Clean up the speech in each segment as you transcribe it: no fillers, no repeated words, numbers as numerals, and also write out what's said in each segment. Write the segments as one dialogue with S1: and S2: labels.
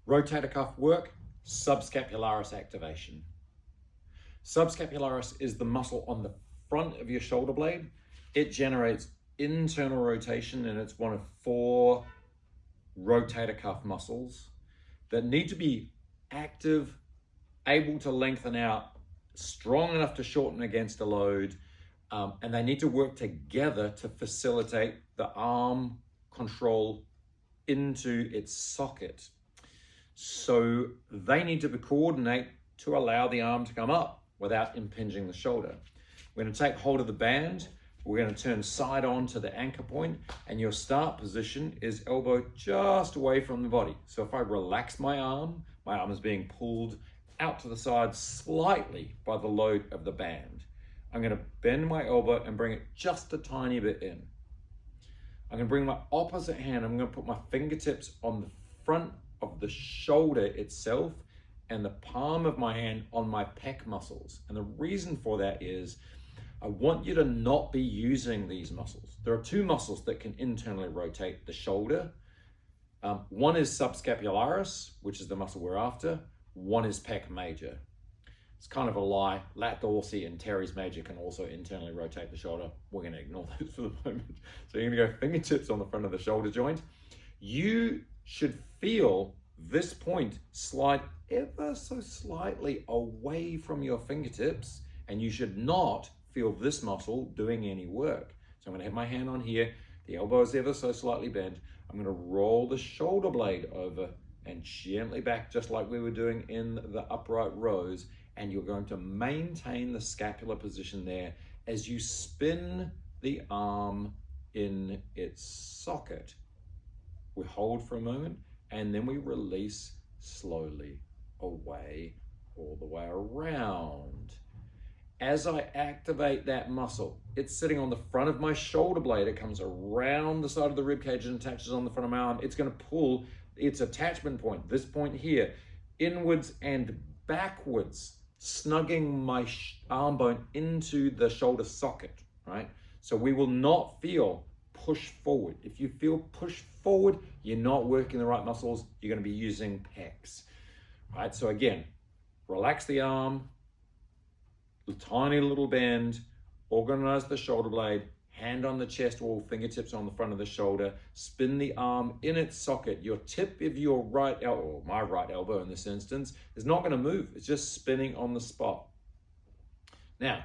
S1: Rotator cuff work, subscapularis activation. Subscapularis is the muscle on the front of your shoulder blade. It generates internal rotation, and it's one of 4 rotator cuff muscles that need to be active, able to lengthen out, strong enough to shorten against a load, and they need to work together to facilitate the arm control into its socket. So they need to coordinate to allow the arm to come up without impinging the shoulder. We're going to take hold of the band. We're going to turn side on to the anchor point, and your start position is elbow just away from the body. So if I relax my arm is being pulled out to the side slightly by the load of the band. I'm going to bend my elbow and bring it just a tiny bit in. I'm going to bring my opposite hand. I'm going to put my fingertips on the front of the shoulder itself and the palm of my hand on my pec muscles. And the reason for that is I want you to not be using these muscles. There are 2 muscles that can internally rotate the shoulder. One is subscapularis, which is the muscle we're after. One is pec major. It's kind of a lie. Lat dorsi and teres major can also internally rotate the shoulder. We're going to ignore those for the moment. So you're going to go fingertips on the front of the shoulder joint. You should feel this point slide ever so slightly away from your fingertips, and you should not feel this muscle doing any work. So I'm going to have my hand on here. The elbow is ever so slightly bent. I'm going to roll the shoulder blade over and gently back, just like we were doing in the upright rows. And you're going to maintain the scapular position there as you spin the arm in its socket. We hold for a moment, and then we release slowly away, all the way around. As I activate that muscle, it's sitting on the front of my shoulder blade. It comes around the side of the rib cage and attaches on the front of my arm. It's going to pull its attachment point, this point here, inwards and backwards, snugging my arm bone into the shoulder socket, right? So we will not feel push forward. If you feel push forward, you're not working the right muscles. You're going to be using pecs, right? So again, relax the arm, tiny little bend, organize the shoulder blade, hand on the chest wall, fingertips on the front of the shoulder, spin the arm in its socket. Your tip of your right elbow, or my right elbow in this instance, is not going to move. It's just spinning on the spot. Now,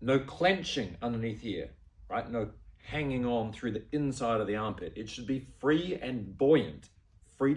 S1: no clenching underneath here, right? No hanging on through the inside of the armpit. It should be free and buoyant.